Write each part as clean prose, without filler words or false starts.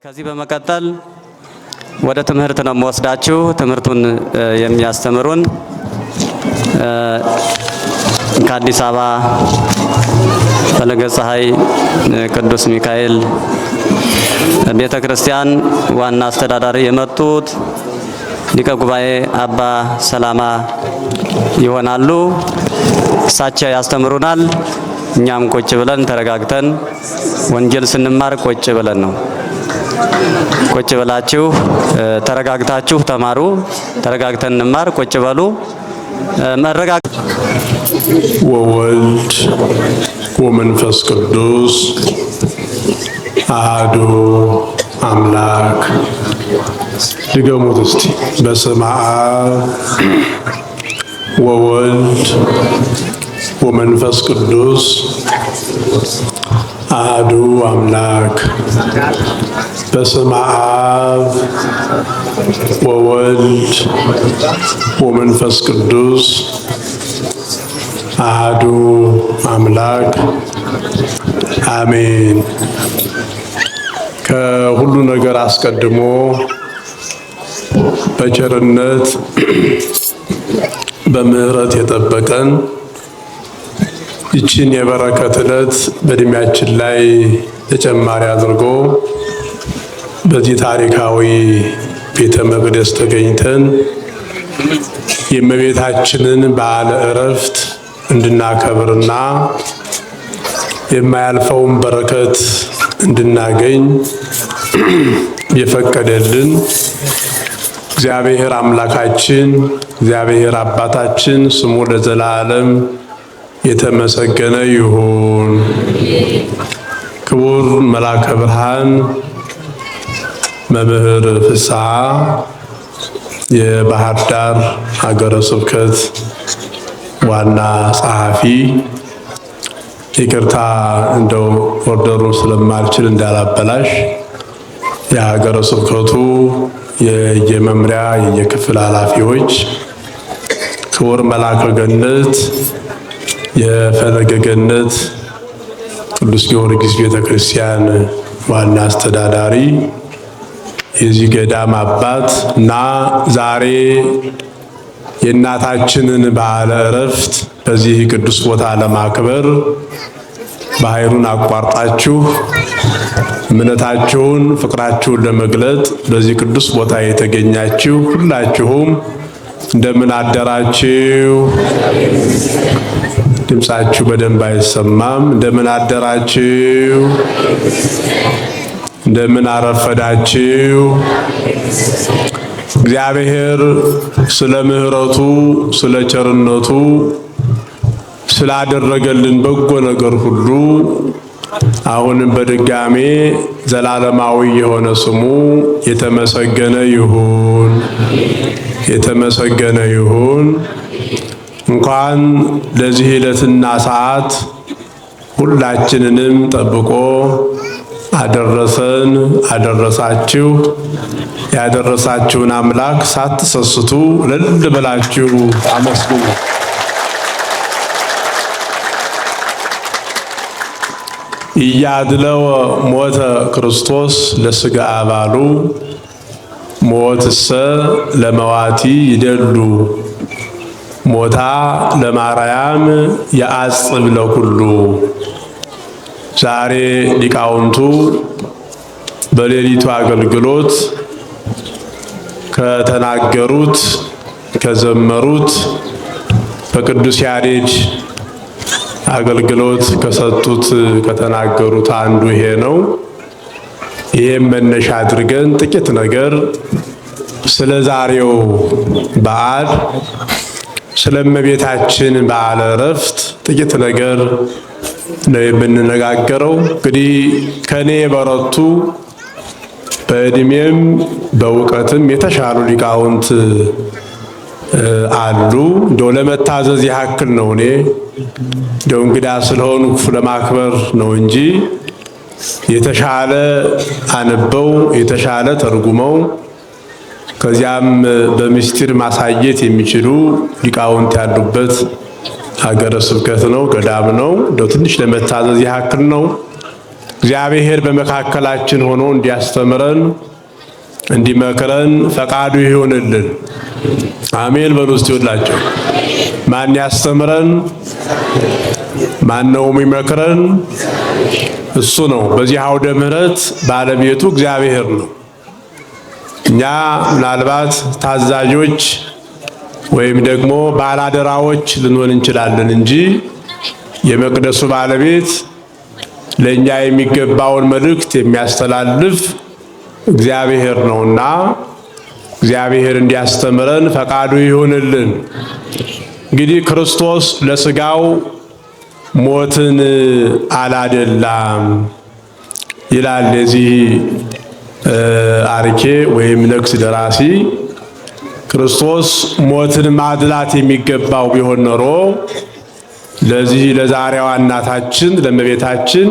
ከዚህ በመቀጠል ወደ ትምህርት ነው የምወስዳችሁ። ትምህርቱን የሚያስተምሩን ከአዲስ አበባ ፈለገ ፀሐይ ቅዱስ ሚካኤል ቤተክርስቲያን ዋና አስተዳዳሪ የመጡት ሊቀ ጉባኤ አባ ሰላማ ይሆናሉ። እሳቸው ያስተምሩናል። እኛም ቁጭ ብለን ተረጋግተን ወንጌል ስንማር ቁጭ ብለን ነው። ቁጭ ብላችሁ ተረጋግታችሁ ተማሩ። ተረጋግተን እንማር። ቁጭ በሉ። ወወልድ ወመንፈስ ቅዱስ አሐዱ አምላክ። ድገሙት እስቲ። በስመ አብ ወወልድ ወመንፈስ ቅዱስ አሐዱ አምላክ። በስመ አብ ወወልድ ወመንፈስ ቅዱስ አሐዱ አምላክ አሜን። ከሁሉ ነገር አስቀድሞ በቸርነት በምህረት የጠበቀን ይችን የበረከት ዕለት በእድሜያችን ላይ ተጨማሪ አድርጎ በዚህ ታሪካዊ ቤተ መቅደስ ተገኝተን የእመቤታችንን በዓለ ዕረፍት እንድናከብርና የማያልፈውን በረከት እንድናገኝ የፈቀደልን እግዚአብሔር አምላካችን እግዚአብሔር አባታችን ስሙ ለዘላለም የተመሰገነ ይሁን። ክቡር መልአከ ብርሃን መምህር ፍስሐ የባህር ዳር ሀገረ ስብከት ዋና ጸሐፊ፣ ይቅርታ እንደው ኦርደሩን ስለማልችል እንዳላበላሽ፣ የሀገረ ስብከቱ የመምሪያ የክፍል ኃላፊዎች፣ ክቡር መልአከ ገነት የፈለገ ገነት ቅዱስ ጊዮርጊስ ቤተክርስቲያን ዋና አስተዳዳሪ፣ የዚህ ገዳም አባት እና ዛሬ የእናታችንን በዓለ ዕረፍት በዚህ ቅዱስ ቦታ ለማክበር ባህሩን አቋርጣችሁ እምነታችሁን ፍቅራችሁን ለመግለጥ በዚህ ቅዱስ ቦታ የተገኛችሁ ሁላችሁም እንደምን አደራችሁ? ድምጻችሁ በደንብ አይሰማም። እንደምን አደራችሁ? እንደምን አረፈዳችሁ? እግዚአብሔር ስለ ምሕረቱ ስለ ቸርነቱ ስላደረገልን በጎ ነገር ሁሉ አሁንም በድጋሜ ዘላለማዊ የሆነ ስሙ የተመሰገነ ይሁን፣ የተመሰገነ ይሁን። እንኳን ለዚህ ዕለትና ሰዓት ሁላችንንም ጠብቆ አደረሰን አደረሳችሁ። ያደረሳችሁን አምላክ ሳትሰስቱ እልል ብላችሁ አመስግኑ። እያድለው ሞተ ክርስቶስ ለሥጋ አባሉ ሞትሰ ለመዋቲ ይደሉ ሞታ ለማርያም የአጽብ ለኩሉ። ዛሬ ሊቃውንቱ በሌሊቱ አገልግሎት ከተናገሩት ከዘመሩት በቅዱስ ያሬድ አገልግሎት ከሰጡት ከተናገሩት አንዱ ይሄ ነው። ይሄም መነሻ አድርገን ጥቂት ነገር ስለ ዛሬው በዓል ስለ እመቤታችን በዓለ ዕረፍት ጥቂት ነገር ነው የምንነጋገረው። እንግዲህ ከኔ በረቱ በእድሜም በእውቀትም የተሻሉ ሊቃውንት አሉ። እንደው ለመታዘዝ ያክል ነው። እኔ እንደው እንግዳ ስለሆኑ ክፉ ለማክበር ነው እንጂ የተሻለ አንበው የተሻለ ተርጉመው ከዚያም በምስጢር ማሳየት የሚችሉ ሊቃውንት ያሉበት ሀገረ ስብከት ነው፣ ገዳም ነው። እንደው ትንሽ ለመታዘዝ ያክል ነው። እግዚአብሔር በመካከላችን ሆኖ እንዲያስተምረን እንዲመክረን ፈቃዱ ይሁንልን። አሜን በሉ እስቲ ሁላችሁ። ማን ያስተምረን? ማን ነው የሚመክረን? እሱ ነው። በዚህ አውደ ምሕረት ባለቤቱ እግዚአብሔር ነው። እኛ ምናልባት ታዛዦች ወይም ደግሞ ባላደራዎች ልንሆን እንችላለን እንጂ የመቅደሱ ባለቤት ለኛ የሚገባውን መልእክት የሚያስተላልፍ እግዚአብሔር ነውና እግዚአብሔር እንዲያስተምረን ፈቃዱ ይሁንልን። እንግዲህ ክርስቶስ ለስጋው ሞትን አላደላም ይላል የዚህ አርኬ ወይም ነክስ ደራሲ። ክርስቶስ ሞትን ማድላት የሚገባው ቢሆን ኖሮ ለዚህ ለዛሬዋ እናታችን ለእመቤታችን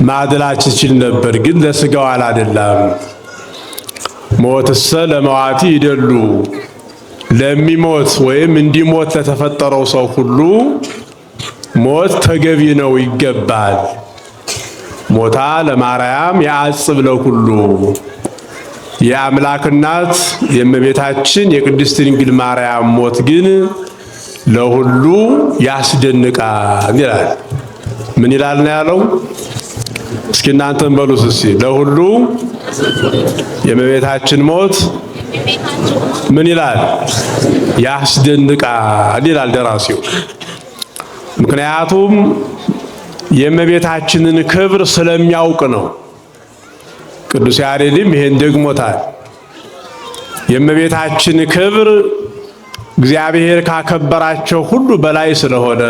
ማድላት ይችል ነበር። ግን ለስጋው አላደላም። ሞትሰ ለመዋቲ ይደሉ፣ ለሚሞት ወይም እንዲሞት ለተፈጠረው ሰው ሁሉ ሞት ተገቢ ነው፣ ይገባል። ሞታ ለማርያም ያዕጽብ ለኩሉ፣ የአምላክ እናት የእመቤታችን የቅድስት ድንግል ማርያም ሞት ግን ለሁሉ ያስደንቃል ይላል። ምን ይላል ነው ያለው? እስኪ እናንተም በሉት እስኪ። ለሁሉ የእመቤታችን ሞት ምን ይላል? ያስደንቃል ይላል ደራሲው። ምክንያቱም የእመቤታችንን ክብር ስለሚያውቅ ነው። ቅዱስ ያሬድም ይሄን ደግሞታል። የእመቤታችን ክብር እግዚአብሔር ካከበራቸው ሁሉ በላይ ስለሆነ፣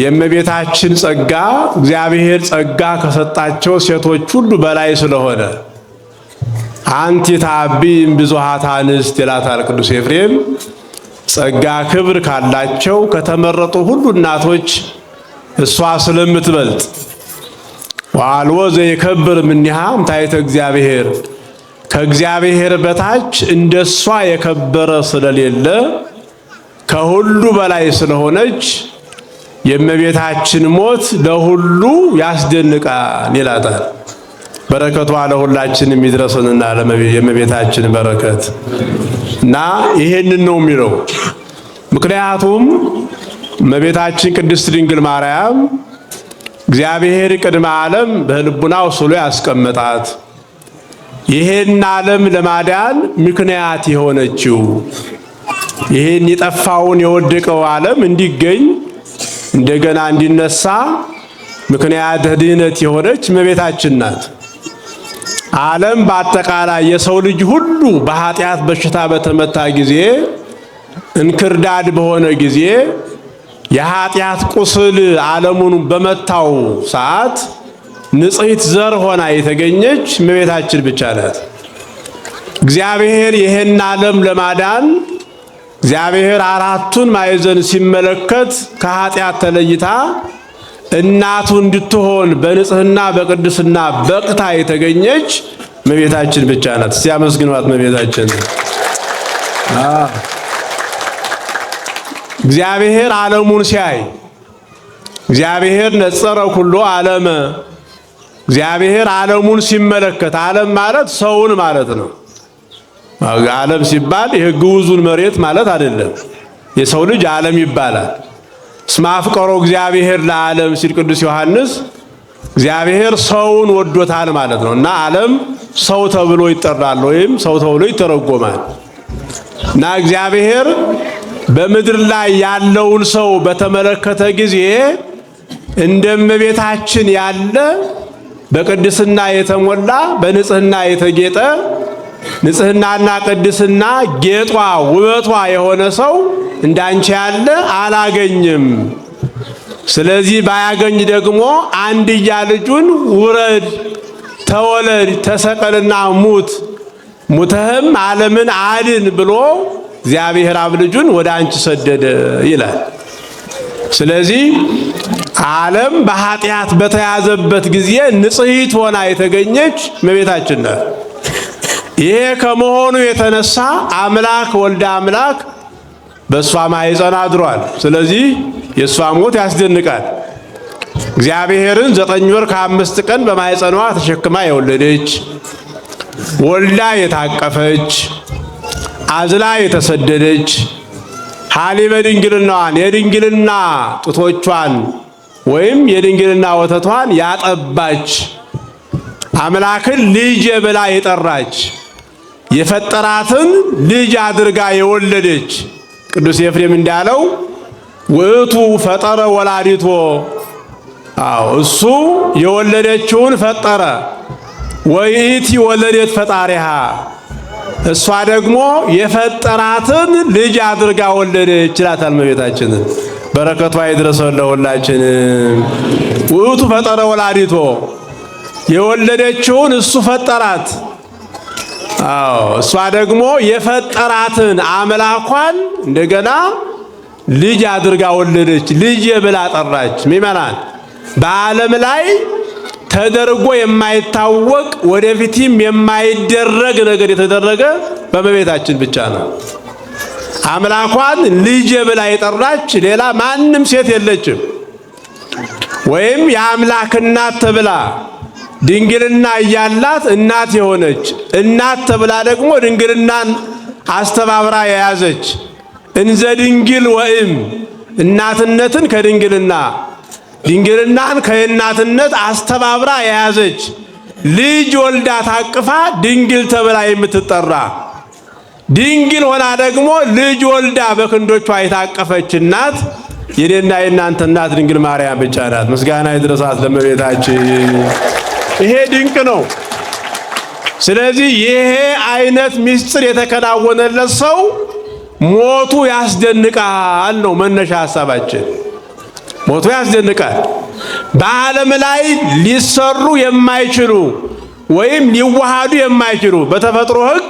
የእመቤታችን ጸጋ እግዚአብሔር ጸጋ ከሰጣቸው ሴቶች ሁሉ በላይ ስለሆነ አንቲ ታቢ እምብዙኃት አንስት ይላታል ቅዱስ ኤፍሬም። ጸጋ ክብር ካላቸው ከተመረጡ ሁሉ እናቶች እሷ ስለምትበልጥ ወአልቦ ዘይከብር እምኔሃ እምታይተ እግዚአብሔር፣ ከእግዚአብሔር በታች እንደሷ የከበረ ስለሌለ ከሁሉ በላይ ስለሆነች የእመቤታችን ሞት ለሁሉ ያስደንቃል ይላታል። በረከቷ ለሁላችንም ይድረሰንና የእመቤታችን በረከት እና ይሄንን ነው የሚለው። ምክንያቱም እመቤታችን ቅድስት ድንግል ማርያም እግዚአብሔር ቅድመ ዓለም በልቡናው ስሎ ያስቀመጣት ይሄን ዓለም ለማዳን ምክንያት የሆነችው ይሄን የጠፋውን የወደቀው ዓለም እንዲገኝ እንደገና እንዲነሳ ምክንያት ድህነት የሆነች እመቤታችን ናት። ዓለም በአጠቃላይ የሰው ልጅ ሁሉ በኃጢአት በሽታ በተመታ ጊዜ፣ እንክርዳድ በሆነ ጊዜ፣ የኃጢአት ቁስል ዓለሙን በመታው ሰዓት ንጽሕት ዘር ሆና የተገኘች እመቤታችን ብቻ ናት። እግዚአብሔር ይሄን ዓለም ለማዳን እግዚአብሔር አራቱን ማዕዘን ሲመለከት ከኃጢአት ተለይታ እናቱ እንድትሆን በንጽህና በቅድስና በቅታ የተገኘች እመቤታችን ብቻ ናት። እስቲ አመስግኗት እመቤታችን። እግዚአብሔር ዓለሙን ሲያይ እግዚአብሔር ነጸረ ኩሎ ዓለመ፣ እግዚአብሔር ዓለሙን ሲመለከት፣ ዓለም ማለት ሰውን ማለት ነው። ዓለም ሲባል ይሄ ግዑዙን መሬት ማለት አይደለም። የሰው ልጅ ዓለም ይባላል። እስመ አፍቀሮ እግዚአብሔር ለዓለም ሲል ቅዱስ ዮሐንስ እግዚአብሔር ሰውን ወዶታል ማለት ነው። እና ዓለም ሰው ተብሎ ይጠራል ወይም ሰው ተብሎ ይተረጎማል። እና እግዚአብሔር በምድር ላይ ያለውን ሰው በተመለከተ ጊዜ እንደ እመቤታችን ያለ በቅድስና የተሞላ በንጽህና የተጌጠ ንጽህናና ቅድስና ጌጧ ውበቷ የሆነ ሰው እንዳንቺ ያለ አላገኝም። ስለዚህ ባያገኝ ደግሞ አንድያ ልጁን ውረድ፣ ተወለድ፣ ተሰቀልና ሙት፣ ሙተህም ዓለምን አድን ብሎ እግዚአብሔር አብ ልጁን ወደ አንቺ ሰደደ ይላል። ስለዚህ ዓለም በኃጢአት በተያዘበት ጊዜ ንጽሕት ሆና የተገኘች እመቤታችን ናት። ይሄ ከመሆኑ የተነሳ አምላክ ወልደ አምላክ በእሷ ማኅፀን አድሯል። ስለዚህ የእሷ ሞት ያስደንቃል። እግዚአብሔርን 9 ወር ከ5 ቀን በማኅፀኗ ተሸክማ የወለደች ወልዳ የታቀፈች አዝላ የተሰደደች ሐሊበ ድንግልናዋን የድንግልና ጡቶቿን ወይም የድንግልና ወተቷን ያጠባች አምላክን ልጅ ብላ የጠራች የፈጠራትን ልጅ አድርጋ የወለደች ቅዱስ ኤፍሬም እንዳለው ውእቱ ፈጠረ ወላዲቶ እሱ የወለደችውን ፈጠረ ወይእቲ ወለደት ፈጣሪሃ እሷ ደግሞ የፈጠራትን ልጅ አድርጋ ወለደች ይላታል እመቤታችንን። በረከቷ ይድረሰን ለሁላችንም። ውእቱ ፈጠረ ወላዲቶ የወለደችውን እሱ ፈጠራት። እሷ ደግሞ የፈጠራትን አምላኳን እንደገና ልጅ አድርጋ ወለደች፣ ልጅ ብላ ጠራች። ምእመናን በዓለም ላይ ተደርጎ የማይታወቅ ወደፊትም የማይደረግ ነገር የተደረገ በእመቤታችን ብቻ ነው። አምላኳን ልጅ ብላ የጠራች ሌላ ማንም ሴት የለችም። ወይም የአምላክ እናት ተብላ ድንግልና እያላት እናት የሆነች እናት ተብላ ደግሞ ድንግልናን አስተባብራ የያዘች እንዘ ድንግል ወእም እናትነትን ከድንግልና ድንግልናን ከእናትነት አስተባብራ የያዘች ልጅ ወልዳ ታቅፋ ድንግል ተብላ የምትጠራ ድንግል ሆና ደግሞ ልጅ ወልዳ በክንዶቿ የታቀፈች እናት የኔና የእናንተ እናት ድንግል ማርያም ብቻ ናት። ምስጋና ይድረሳት ለእመቤታችን። ይሄ ድንቅ ነው። ስለዚህ ይሄ አይነት ምስጢር የተከናወነለት ሰው ሞቱ ያስደንቃል ነው መነሻ ሐሳባችን። ሞቱ ያስደንቃል። በዓለም ላይ ሊሰሩ የማይችሉ ወይም ሊዋሃዱ የማይችሉ በተፈጥሮ ሕግ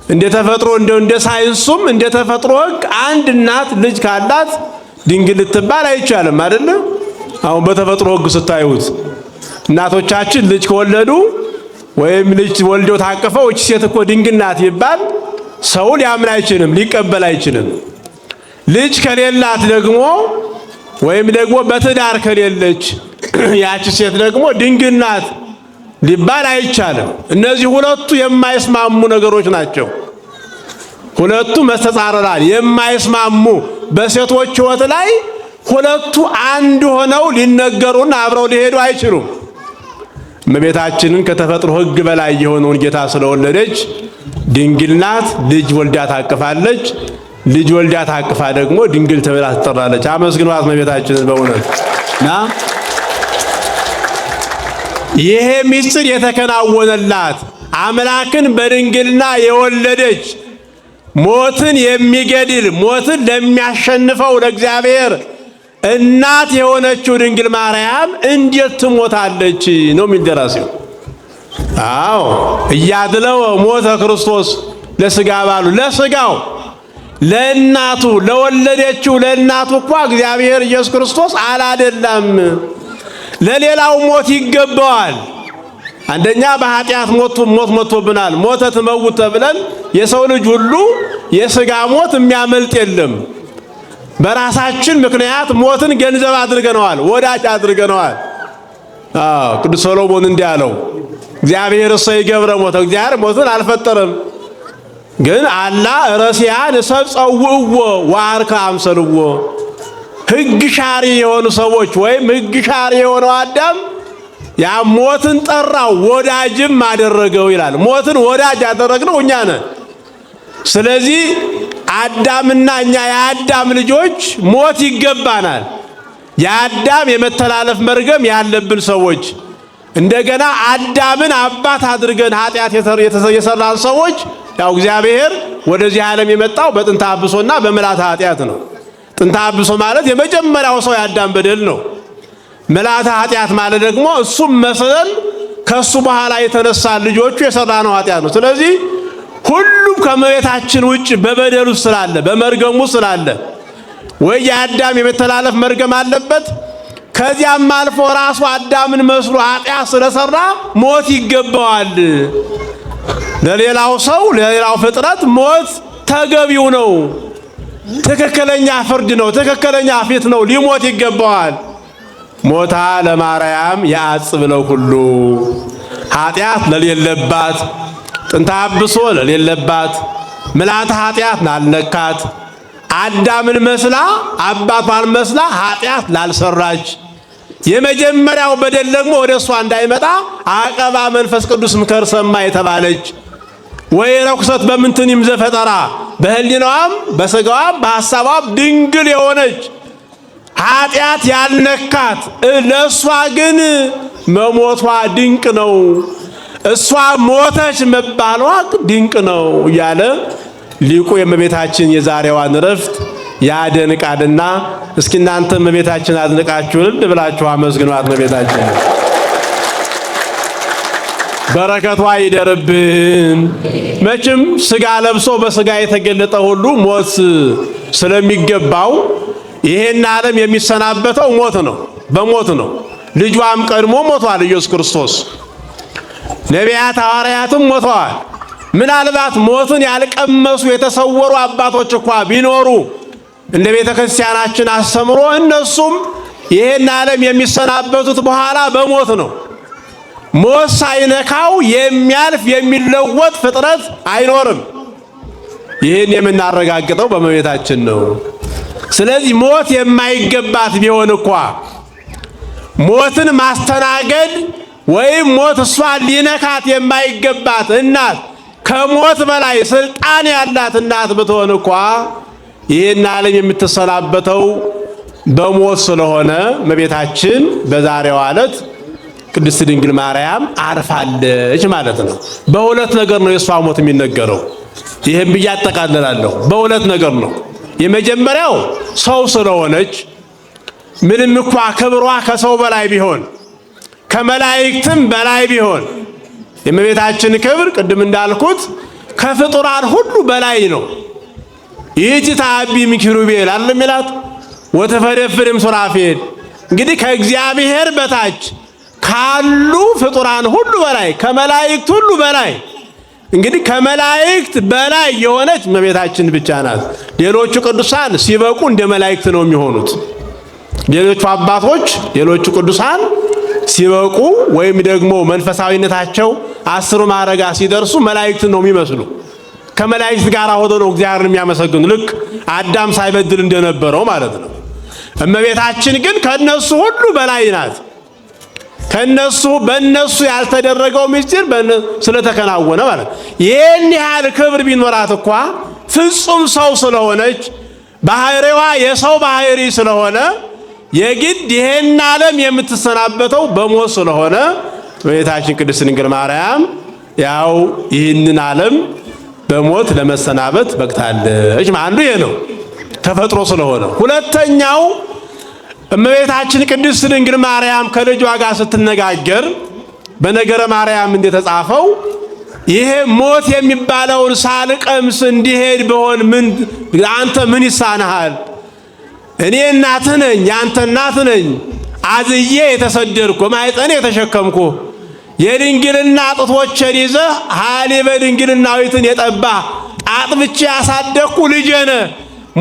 እንደ ተፈጥሮ እንደ ሳይንሱም እንደ ተፈጥሮ ሕግ አንድ እናት ልጅ ካላት ድንግል ልትባል አይቻልም አይደል? አሁን በተፈጥሮ ሕግ ስታዩት እናቶቻችን ልጅ ከወለዱ ወይም ልጅ ወልደው ታቀፈው እቺ ሴት እኮ ድንግል ናት ይባል ሰው ሊያምን አይችልም፣ ሊቀበል አይችልም። ልጅ ከሌላት ደግሞ ወይም ደግሞ በትዳር ከሌለች ያቺ ሴት ደግሞ ድንግል ናት ሊባል አይቻልም። እነዚህ ሁለቱ የማይስማሙ ነገሮች ናቸው። ሁለቱ መስተጻረራል የማይስማሙ በሴቶች ሕይወት ላይ ሁለቱ አንድ ሆነው ሊነገሩና አብረው ሊሄዱ አይችሉም። እመቤታችንን ከተፈጥሮ ሕግ በላይ የሆነውን ጌታ ስለወለደች ድንግል ናት። ልጅ ወልዳ ታቅፋለች። ልጅ ወልዳ ታቅፋ ደግሞ ድንግል ተብላ ትጠራለች። አመስግኗት እመቤታችንን በእውነት እና ይሄ ምስጢር የተከናወነላት አምላክን በድንግልና የወለደች ሞትን የሚገድል ሞትን ለሚያሸንፈው ለእግዚአብሔር እናት የሆነችው ድንግል ማርያም እንዴት ትሞታለች ነው የሚል ደራሲው። አዎ እያድለው ሞተ ክርስቶስ ለሥጋ ባሉ ለሥጋው ለእናቱ ለወለደችው ለእናቱ እኮ እግዚአብሔር ኢየሱስ ክርስቶስ አላደላም። ለሌላው ሞት ይገባዋል። አንደኛ በኃጢአት ሞት ሞቶብናል። ሞተ ትመውት ተብለን የሰው ልጅ ሁሉ የሥጋ ሞት የሚያመልጥ የለም። በራሳችን ምክንያት ሞትን ገንዘብ አድርገነዋል፣ ወዳጅ አድርገነዋል። ቅዱስ ሰሎሞን እንዲህ አለው፣ እግዚአብሔር እሰ ይገብረ ሞተ፣ እግዚአብሔር ሞትን አልፈጠረም፣ ግን አላ ረሲያን ሰብ ጸውዕዎ ወአርከ አምሰልዎ። ሕግ ሻሪ የሆኑ ሰዎች ወይም ሕግ ሻሪ የሆነው አዳም ያ ሞትን ጠራው ወዳጅም አደረገው ይላል። ሞትን ወዳጅ ያደረግነው እኛ ነን። ስለዚህ አዳምና እኛ የአዳም ልጆች ሞት ይገባናል። የአዳም የመተላለፍ መርገም ያለብን ሰዎች እንደገና አዳምን አባት አድርገን ኃጢአት የሰራን ሰዎች ያው እግዚአብሔር ወደዚህ ዓለም የመጣው በጥንተ አብሶና በምልዓተ ኃጢአት ነው። ጥንተ አብሶ ማለት የመጀመሪያው ሰው የአዳም በደል ነው። ምልዓተ ኃጢአት ማለት ደግሞ እሱም መስለን ከሱ በኋላ የተነሳ ልጆቹ የሰራነው ኃጢአት ነው። ስለዚህ ሁሉም ከመቤታችን ውጭ በበደሉ ስላለ በመርገሙ ስላለ ወይ የአዳም የመተላለፍ መርገም አለበት፣ ከዚያም አልፎ ራሱ አዳምን መስሎ ኃጢአት ስለሰራ ሞት ይገባዋል። ለሌላው ሰው ለሌላው ፍጥረት ሞት ተገቢው ነው። ትክክለኛ ፍርድ ነው። ትክክለኛ ፊት ነው። ሊሞት ይገባዋል። ሞታ ለማርያም ያጽብ ለኩሉ ኃጢአት ለሌለባት ጥንተ አብሶ ለሌለባት ምልዓተ ኃጢአት ላልነካት አዳምን መስላ አባቷን መስላ ኃጢአት ላልሰራች የመጀመሪያው በደል ደግሞ ወደ እሷ እንዳይመጣ አቀባ መንፈስ ቅዱስ ምክር ሰማ የተባለች ወይ ረኩሰት በምንትንም ዘፈጠራ በህሊናዋም በስጋዋም በሐሳቧም ድንግል የሆነች ኃጢአት ያልነካት ለእሷ ግን መሞቷ ድንቅ ነው፣ እሷ ሞተች መባሏ ድንቅ ነው እያለ ሊቁ የእመቤታችን የዛሬዋን ዕረፍት ያደንቃልና እስኪ እናንተ እመቤታችን አድንቃችሁ ልብ ብላችሁ አመስግኗት። እመቤታችን በረከቷ ይደርብን። መቼም ስጋ ለብሶ በስጋ የተገለጠ ሁሉ ሞት ስለሚገባው ይሄን ዓለም የሚሰናበተው ሞት ነው፣ በሞት ነው። ልጇም ቀድሞ ሞቷል ኢየሱስ ክርስቶስ። ነቢያት ሐዋርያትም ሞተዋል። ምናልባት ሞትን ያልቀመሱ የተሰወሩ አባቶች እንኳ ቢኖሩ እንደ ቤተ ክርስቲያናችን አስተምሮ እነሱም ይሄን ዓለም የሚሰናበቱት በኋላ በሞት ነው። ሞት ሳይነካው የሚያልፍ የሚለወጥ ፍጥረት አይኖርም። ይህን የምናረጋግጠው በእመቤታችን ነው። ስለዚህ ሞት የማይገባት ቢሆን እንኳ ሞትን ማስተናገድ ወይም ሞት እሷን ሊነካት የማይገባት እናት ከሞት በላይ ስልጣን ያላት እናት ብትሆን እንኳ ይህን ዓለም የምትሰናበተው በሞት ስለሆነ እመቤታችን በዛሬው ዕለት ቅድስት ድንግል ማርያም አርፋለች ማለት ነው። በሁለት ነገር ነው የእሷ ሞት የሚነገረው። ይህም ብዬ አጠቃልላለሁ። በሁለት ነገር ነው። የመጀመሪያው ሰው ስለሆነች ምንም እንኳ ክብሯ ከሰው በላይ ቢሆን ከመላእክትም በላይ ቢሆን የእመቤታችን ክብር ቅድም እንዳልኩት ከፍጡራን ሁሉ በላይ ነው። ይህች ታቢ ምኪሩቤል አለ ሚላት ወተፈደፍርም ሱራፌል። እንግዲህ ከእግዚአብሔር በታች ካሉ ፍጡራን ሁሉ በላይ ከመላእክት ሁሉ በላይ እንግዲህ ከመላእክት በላይ የሆነች እመቤታችን ብቻ ናት። ሌሎቹ ቅዱሳን ሲበቁ እንደ መላእክት ነው የሚሆኑት። ሌሎቹ አባቶች ሌሎቹ ቅዱሳን ሲበቁ ወይም ደግሞ መንፈሳዊነታቸው 10 ማዕረጋት ሲደርሱ መላእክት ነው የሚመስሉ። ከመላእክት ጋር ሆነው ነው እግዚአብሔርን የሚያመሰግኑ ልክ አዳም ሳይበድል እንደነበረው ማለት ነው። እመቤታችን ግን ከነሱ ሁሉ በላይ ናት። ከነሱ በነሱ ያልተደረገው ምስጢር ስለተከናወነ ማለት ይሄን ያህል ክብር ቢኖራት እንኳ ፍጹም ሰው ስለሆነች ባህሪዋ የሰው ባህሪ ስለሆነ የግድ ይሄን ዓለም የምትሰናበተው በሞት ስለሆነ እመቤታችን ቅድስት ድንግል ማርያም ያው ይህንን ዓለም በሞት ለመሰናበት በቅታለች። አንዱ ይሄ ነው ተፈጥሮ ስለሆነ። ሁለተኛው እመቤታችን ቅድስት ድንግል ማርያም ከልጇ ጋር ስትነጋገር በነገረ ማርያም እንደተጻፈው ይሄ ሞት የሚባለውን ሳልቀምስ እንዲሄድ በሆን አንተ ምን ይሳንሃል? እኔ እናትህ ነኝ፣ ያንተ እናት ነኝ። አዝዬ የተሰደድኩ ማኅፀን የተሸከምኩ የድንግልና ጡቶቼን ይዘህ ሀሊበ ድንግልናዊትን የጠባህ አጥብቼ ያሳደግኩ ልጄ ነህ፣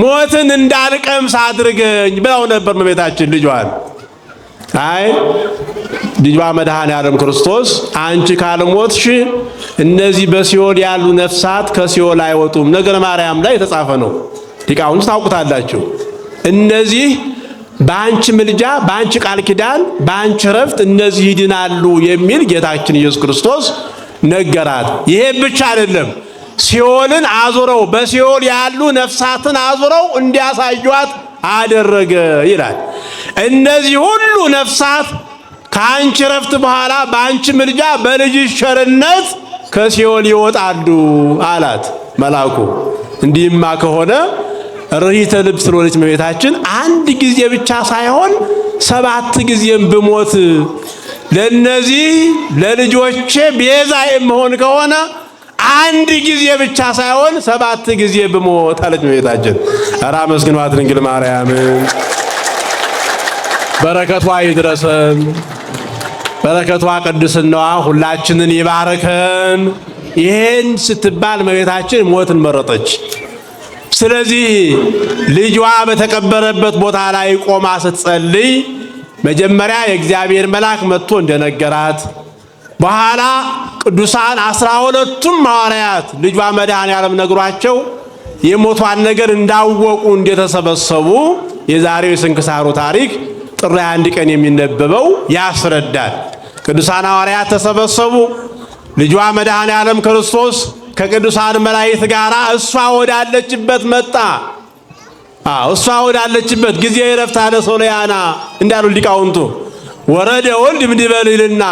ሞትን እንዳልቀምስ አድርገኝ ብለው ነበር እመቤታችን ልጇን። አይ ልጇ መድኃኔዓለም ክርስቶስ አንቺ ካልሞትሽ እነዚህ በሲኦል ያሉ ነፍሳት ከሲኦል አይወጡም። ነገረ ማርያም ላይ የተጻፈ ነው። ሊቃውንት ታውቁታላችሁ። እነዚህ በአንቺ ምልጃ፣ በአንቺ ቃል ኪዳን፣ በአንቺ ረፍት እነዚህ ይድናሉ የሚል ጌታችን ኢየሱስ ክርስቶስ ነገራት። ይሄ ብቻ አይደለም፣ ሲኦልን አዙረው በሲኦል ያሉ ነፍሳትን አዙረው እንዲያሳዩት አደረገ ይላል። እነዚህ ሁሉ ነፍሳት ከአንቺ ረፍት በኋላ በአንቺ ምልጃ በልጅሽ ቸርነት ከሲኦል ይወጣሉ አላት መልአኩ። እንዲህማ ከሆነ ርኅራኄ ልብ ስለሆነች እመቤታችን አንድ ጊዜ ብቻ ሳይሆን 7 ጊዜም ብሞት ለነዚህ ለልጆቼ ቤዛ የምሆን ከሆነ አንድ ጊዜ ብቻ ሳይሆን 7 ጊዜ ብሞት አለች እመቤታችን። ኧረ አመስግኗት ድንግል ማርያምን። በረከቷ ይድረሰን። በረከቷ ቅድስናዋ ሁላችንን ይባርከን። ይሄን ስትባል እመቤታችን ሞትን መረጠች። ስለዚህ ልጇ በተቀበረበት ቦታ ላይ ቆማ ስትጸልይ መጀመሪያ የእግዚአብሔር መልአክ መጥቶ እንደነገራት በኋላ ቅዱሳን 12ቱም ሐዋርያት ልጇ መድኃኔዓለም ነግሯቸው የሞቷን ነገር እንዳወቁ እንደተሰበሰቡ የዛሬው የስንክሳሩ ታሪክ ጥር 21 ቀን የሚነበበው ያስረዳል። ቅዱሳን ሐዋርያት ተሰበሰቡ። ልጇ መድኃኔዓለም ክርስቶስ ከቅዱሳን መላእክት ጋር እሷ ወዳለችበት መጣ። እሷ ወዳለችበት ጊዜ ዕረፍት አለ ሶልያና እንዳሉ ሊቃውንቱ ወረደ ወልድ እምድበልልና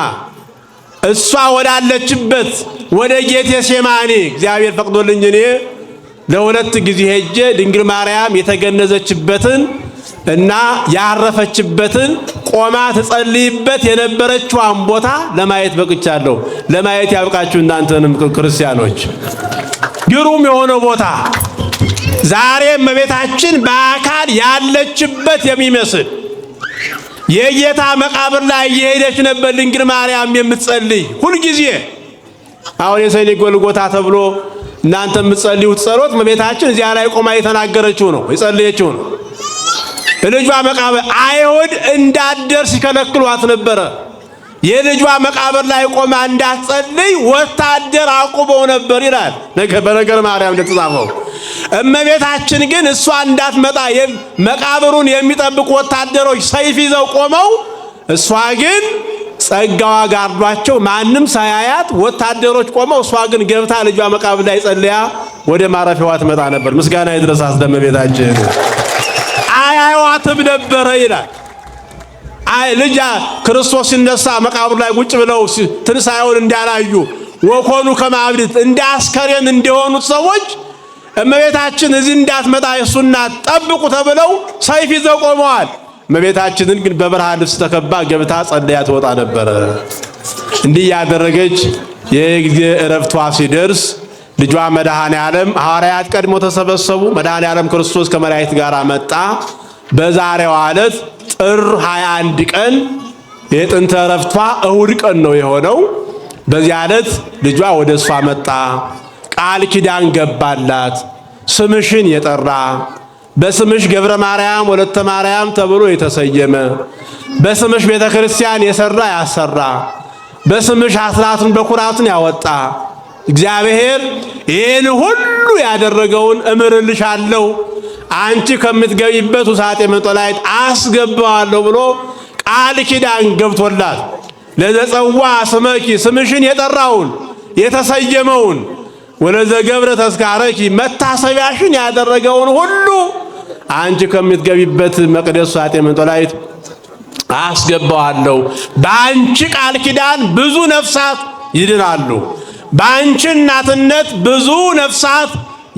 እሷ ወዳለችበት ወደ ጌቴሴማኒ እግዚአብሔር ፈቅዶልኝ እኔ ለሁለት ጊዜ ሄጄ ድንግል ማርያም የተገነዘችበትን እና ያረፈችበትን ቆማ ተጸልይበት የነበረችዋን ቦታ ለማየት በቅቻለሁ። ለማየት ያብቃችሁ እናንተንም ክርስቲያኖች። ግሩም የሆነ ቦታ ዛሬ እመቤታችን በአካል ያለችበት የሚመስል የጌታ መቃብር ላይ እየሄደች ነበር ድንግል ማርያም የምትጸልይ ሁልጊዜ። አሁን የሰኔ ጎልጎታ ተብሎ እናንተ የምትጸልዩት ጸሎት እመቤታችን እዚያ ላይ ቆማ የተናገረችው ነው፣ የጸለየችው ነው። ልጇ መቃብር አይሁድ እንዳትደርስ ይከለክሏት ነበረ። የልጇ መቃብር ላይ ቆማ እንዳትጸልይ ወታደር አቁመው ነበር ይላል በነገረ ማርያም እንደተጻፈው። እመቤታችን ግን እሷ እንዳትመጣ መቃብሩን የሚጠብቁ ወታደሮች ሰይፍ ይዘው ቆመው፣ እሷ ግን ጸጋዋ ጋርዷቸው ማንም ሳያያት ወታደሮች ቆመው፣ እሷ ግን ገብታ ልጇ መቃብር ላይ ጸልያ ወደ ማረፊያዋ ትመጣ ነበር። ምስጋና ይድረሳት ለእመቤታችን። አያዩዋትም ነበረ ይላል። ልጅ ክርስቶስ ሲነሳ መቃብር ላይ ቁጭ ብለው ትንሣኤውን እንዳላዩ ወኮኑ ከማብድት እንዳስከሬን እንደሆኑት ሰዎች እመቤታችን እዚህ እንዳትመጣ የሱና ጠብቁ ተብለው ሰይፍ ይዘው ቆመዋል። እመቤታችንን ግን በብርሃን ልብስ ተከባ ገብታ ጸልያ ትወጣ ነበረ። እንዲህ ያደረገች የጊዜ ዕረፍቷ ሲደርስ ልጇ መድኃኔዓለም ሐዋርያት ቀድሞ ተሰበሰቡ። መድኃኔዓለም ክርስቶስ ከመላእክት ጋር መጣ። በዛሬው ዕለት ጥር 21 ቀን የጥንተ ዕረፍቷ እሁድ ቀን ነው የሆነው። በዚያ ዕለት ልጇ ወደ እሷ መጣ። ቃል ኪዳን ገባላት። ስምሽን የጠራ በስምሽ ገብረ ማርያም ወለተ ማርያም ተብሎ የተሰየመ በስምሽ ቤተ ክርስቲያን የሰራ ያሰራ በስምሽ አስራቱን በኩራቱን ያወጣ እግዚአብሔር ይህን ሁሉ ያደረገውን እምርልሻለሁ፣ አንቺ ከምትገቢበት ውሳጤ መንጦላይት አስገባዋለሁ ብሎ ቃል ኪዳን ገብቶላት ለዘጸዋ ስመኪ ስምሽን የጠራውን የተሰየመውን ወለዘ ገብረ ተስካረኪ መታሰቢያሽን ያደረገውን ሁሉ አንቺ ከምትገቢበት መቅደስ ውሳጤ መንጦላይት አስገባዋለሁ። በአንቺ ቃል ኪዳን ብዙ ነፍሳት ይድናሉ። በአንቺ እናትነት ብዙ ነፍሳት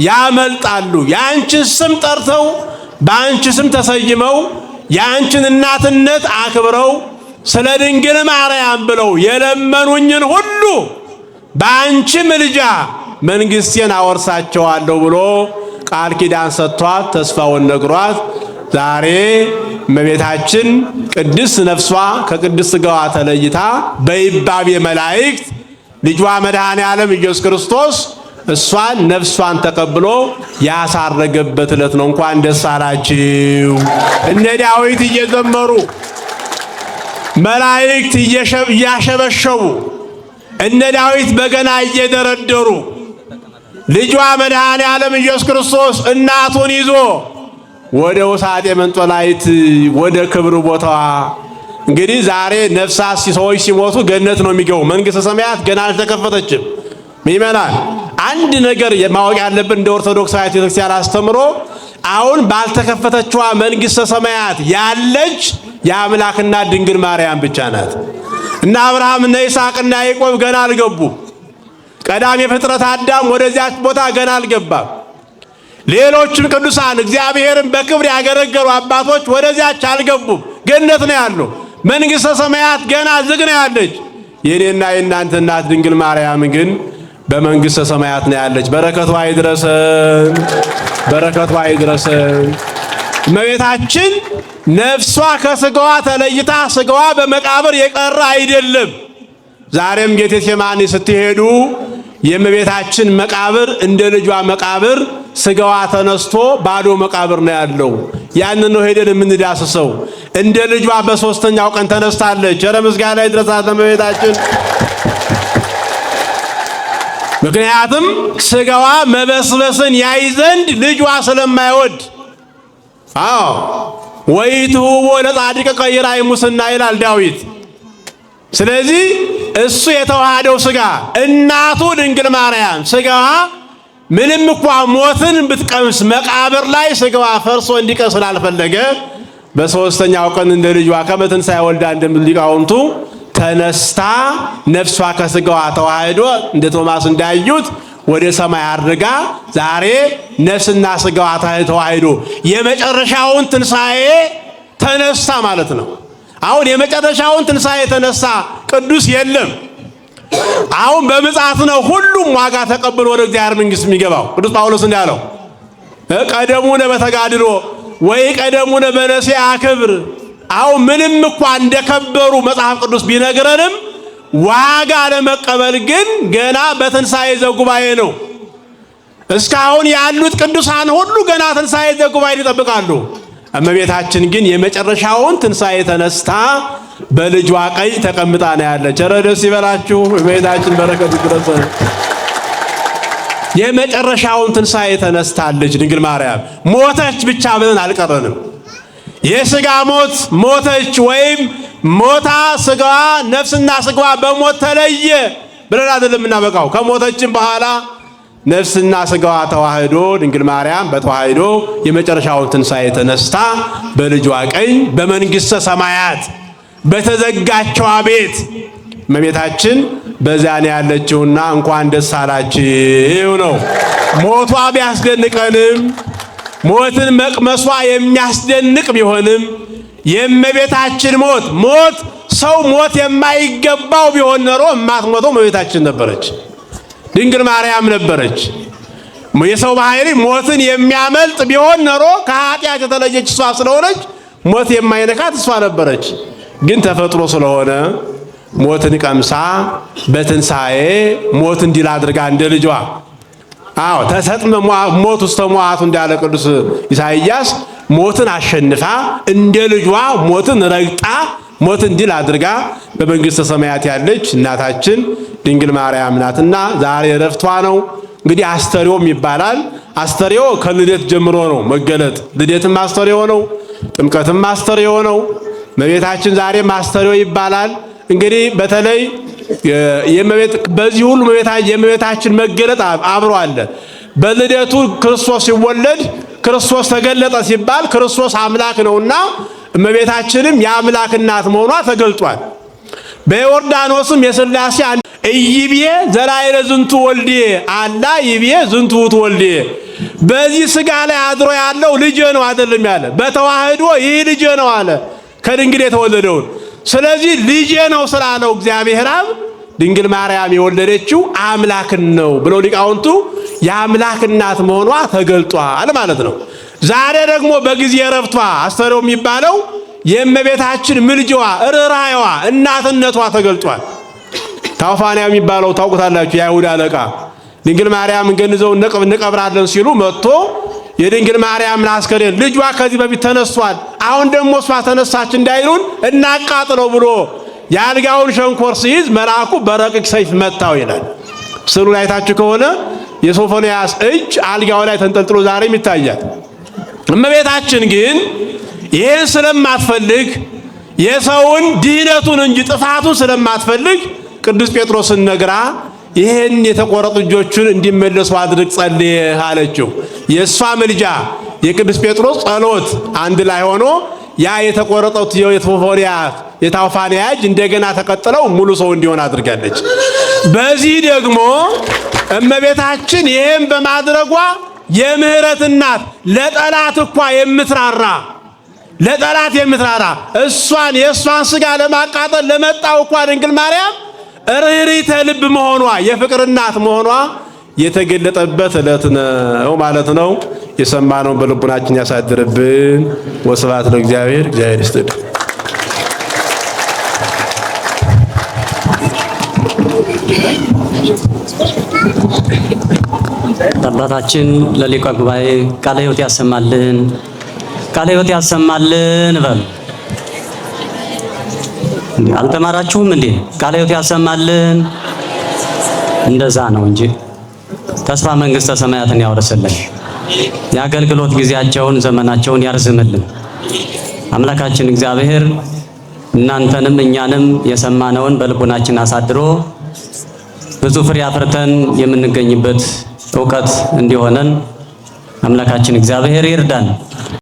ያመልጣሉ። የአንቺን ስም ጠርተው በአንቺ ስም ተሰይመው የአንቺን እናትነት አክብረው ስለ ድንግል ማርያም ብለው የለመኑኝን ሁሉ በአንቺ ምልጃ መንግሥቴን አወርሳቸዋለሁ ብሎ ቃል ኪዳን ሰጥቷት ተስፋውን ነግሯት ዛሬ እመቤታችን ቅድስት ነፍሷ ከቅድስት ሥጋዋ ተለይታ በይባቤ መላእክት ልጇ መድኃኔዓለም ኢየሱስ ክርስቶስ እሷን ነፍሷን ተቀብሎ ያሳረገበት ዕለት ነው። እንኳን ደስ አላችሁ። እነ ዳዊት እየዘመሩ መላእክት እያሸበሸቡ እነ ዳዊት በገና እየደረደሩ ልጇ መድኃኔዓለም ኢየሱስ ክርስቶስ እናቱን ይዞ ወደ ውሳጤ መንጦላይት ወደ ክብር ቦታዋ እንግዲህ ዛሬ ነፍሳት ሰዎች ሲሞቱ ገነት ነው የሚገቡ። መንግሥተ ሰማያት ገና አልተከፈተችም። ምእመናን አንድ ነገር ማወቅ ያለብን እንደ ኦርቶዶክሳዊት ቤተክርስቲያን አስተምሮ አሁን ባልተከፈተችዋ መንግሥተ ሰማያት ያለች የአምላክና ድንግል ማርያም ብቻ ናት። እና አብርሃም እና ይስሐቅና ያዕቆብ ገና አልገቡም። ቀዳሜ ፍጥረት አዳም ወደዚያች ቦታ ገና አልገባም። ሌሎችም ቅዱሳን እግዚአብሔርን በክብር ያገለገሉ አባቶች ወደዚያች አልገቡም። ገነት ነው ያለው። መንግሥተ ሰማያት ገና ዝግ ነው ያለች። የኔና የእናንተ እናት ድንግል ማርያም ግን በመንግሥተ ሰማያት ነው ያለች። በረከቷ ይድረሰን፣ በረከቷ ይድረሰን። እመቤታችን ነፍሷ ከሥጋዋ ተለይታ ሥጋዋ በመቃብር የቀረ አይደለም። ዛሬም ጌቴሴማኒ ስትሄዱ የእመቤታችን መቃብር እንደ ልጇ መቃብር ስጋዋ ተነስቶ ባዶ መቃብር ነው ያለው። ያንን ነው ሄደን የምንዳስሰው። እንደ ልጇ በሶስተኛው ቀን ተነስታለች። ኧረ ምስጋና ይድረሳት ለእመቤታችን። ምክንያቱም ስጋዋ መበስበስን ያይ ዘንድ ልጇ ስለማይወድ። አዎ ወይትሁቦ ለጻድቅ ቀይራይ ሙስና ይላል ዳዊት። ስለዚህ እሱ የተዋሃደው ስጋ እናቱ ድንግል ማርያም ስጋዋ ምንም እንኳን ሞትን ብትቀምስ መቃብር ላይ ስጋዋ ፈርሶ እንዲቀር ስላልፈለገ በሶስተኛው ቀን እንደ ልጇ ከመትንሣኤ ወልዳ እንደሚል ሊቃውንቱ ተነስታ ነፍሷ ከስጋዋ ተዋህዶ እንደ ቶማስ እንዳዩት ወደ ሰማይ አድርጋ ዛሬ ነፍስና ስጋዋ ተዋህዶ የመጨረሻውን ትንሣኤ ተነሳ ማለት ነው። አሁን የመጨረሻውን ትንሣኤ ተነሳ ቅዱስ የለም። አሁን በምጽአት ነው ሁሉም ዋጋ ተቀብሎ ወደ እግዚአብሔር መንግሥት የሚገባው። ቅዱስ ጳውሎስ እንዳለው ቀደሙነ በተጋድሎ ወይ ቀደሙነ በነሲአ ክብር። አሁን ምንም እንኳን እንደከበሩ መጽሐፍ ቅዱስ ቢነግረንም ዋጋ ለመቀበል ግን ገና በትንሣኤ ዘጉባኤ ነው። እስካሁን ያሉት ቅዱሳን ሁሉ ገና ትንሣኤ ዘጉባኤ ይጠብቃሉ። እመቤታችን ግን የመጨረሻውን ትንሣኤ ተነስታ በልጇ ቀኝ ተቀምጣ ነው ያለች። ኧረ ደስ ይበላችሁ። እመቤታችን በረከት ይድረሰን። የመጨረሻውን ትንሣኤ ተነስታለች ድንግል ማርያም። ሞተች ብቻ ብለን አልቀረንም። የሥጋ ሞት ሞተች ወይም ሞታ ሥጋዋ ነፍስና ሥጋዋ በሞት ተለየ ብለን አይደለም የምናበቃው። ከሞተችም በኋላ ነፍስና ሥጋዋ ተዋህዶ ድንግል ማርያም በተዋህዶ የመጨረሻውን ትንሣኤ ተነስታ በልጇ ቀኝ በመንግሥተ ሰማያት በተዘጋቸው ቤት እመቤታችን በዚያን ያለችውና እንኳን ደስ አላችሁ ነው። ሞቷ ቢያስደንቀንም ሞትን መቅመሷ የሚያስደንቅ ቢሆንም የእመቤታችን ሞት ሰው ሞት የማይገባው ቢሆን ኖሮ የማትሞተው እመቤታችን ነበረች፣ ድንግል ማርያም ነበረች። የሰው ባህሪ ሞትን የሚያመልጥ ቢሆን ኖሮ ከኃጢአት የተለየች እሷ ስለሆነች ሞት የማይነካት እሷ ነበረች። ግን ተፈጥሮ ስለሆነ ሞትን ቀምሳ በትንሣኤ ሞት እንዲል አድርጋ እንደ ልጇ ተሰጥመ ሞት ውስተ ሞዓቱ እንዳለ ቅዱስ ኢሳይያስ ሞትን አሸንፋ እንደ ልጇ ሞትን ረግጣ ሞት እንዲል አድርጋ በመንግሥተ ሰማያት ያለች እናታችን ድንግል ማርያም ናትና ዛሬ ዕረፍቷ ነው። እንግዲህ አስተርዮም ይባላል። አስተርዮ ከልደት ጀምሮ ነው መገለጥ። ልደትም አስተርዮ ነው፣ ጥምቀትም አስተርዮ ነው። እመቤታችን ዛሬም አስተርዮ ይባላል። እንግዲህ በተለይ በዚህ ሁሉ የእመቤታችን መገለጥ አብሮ አለ። በልደቱ ክርስቶስ ሲወለድ ክርስቶስ ተገለጠ ሲባል ክርስቶስ አምላክ ነውና እመቤታችንም የአምላክ እናት መሆኗ ተገልጧል። በዮርዳኖስም የሥላሴ ኢይቤ ዘላዕለ ዝንቱ ወልዴ አላ ይቤ ዝንቱ ውእቱ ወልዴ። በዚህ ሥጋ ላይ አድሮ ያለው ልጄ ነው አይደለም ያለ፣ በተዋህዶ ይህ ልጄ ነው አለ ከድንግል የተወለደውን። ስለዚህ ልጄ ነው ስላለው እግዚአብሔር አብ ድንግል ማርያም የወለደችው አምላክን ነው ብለው ሊቃውንቱ የአምላክ እናት መሆኗ ተገልጧል ማለት ነው። ዛሬ ደግሞ በጊዜ ዕረፍቷ አስተርዮ የሚባለው የእመቤታችን ምልጃዋ፣ ርኅራኄዋ፣ እናትነቷ ተገልጧል። ታውፋንያ የሚባለው ታውቁታላችሁ። የአይሁድ አለቃ ድንግል ማርያምን ገንዘው እንቀብራለን ሲሉ መጥቶ የድንግል ማርያምን አስከሬን ልጇ ከዚህ በፊት ተነስቷል፣ አሁን ደግሞ እሷ ተነሳች እንዳይሉን እናቃጥለው ብሎ የአልጋውን ሸንኮር ሲይዝ መልአኩ በረቂቅ ሰይፍ መታው ይላል። ስዕሉ ላይ ታችሁ ከሆነ የሶፎንያስ እጅ አልጋው ላይ ተንጠልጥሎ ዛሬም ይታያል። እመቤታችን ግን ይህን ስለማትፈልግ የሰውን ድህነቱን እንጂ ጥፋቱን ስለማትፈልግ ቅዱስ ጴጥሮስን ነግራ ይህን የተቆረጡ እጆቹን እንዲመለሱ አድርግ ጸልይ አለችው። የእሷ ምልጃ የቅዱስ ጴጥሮስ ጸሎት አንድ ላይ ሆኖ ያ የተቆረጠው የታውፋንያ እጅ እንደገና ተቀጥለው ሙሉ ሰው እንዲሆን አድርጋለች። በዚህ ደግሞ እመቤታችን ይህን በማድረጓ የምህረት እናት ለጠላት እንኳ የምትራራ እሷን የእሷን ሥጋ ለማቃጠል ለመጣው እንኳ ድንግል ማርያም ርኅሪተ ልብ መሆኗ የፍቅር እናት መሆኗ የተገለጠበት ዕለት ነው ማለት ነው። የሰማነውን በልቡናችን ያሳድርብን። ወስብሐት ለእግዚአብሔር። እግዚአብሔር ይስጥልን። አባታችን ለሊቀ ጉባኤ ቃለ ሕይወት ያሰማልን፣ ቃለ ሕይወት ያሰማልን በሉ። አልተማራችሁም እንዴ? ቃለ ሕይወት ያሰማልን። እንደዛ ነው እንጂ ተስፋ መንግስተ ሰማያትን ያወርስልን። የአገልግሎት ጊዜያቸውን ዘመናቸውን ያርዝምልን። አምላካችን እግዚአብሔር እናንተንም እኛንም የሰማነውን በልቦናችን አሳድሮ ብዙ ፍሬ አፍርተን የምንገኝበት ዕውቀት እንዲሆነን አምላካችን እግዚአብሔር ይርዳን።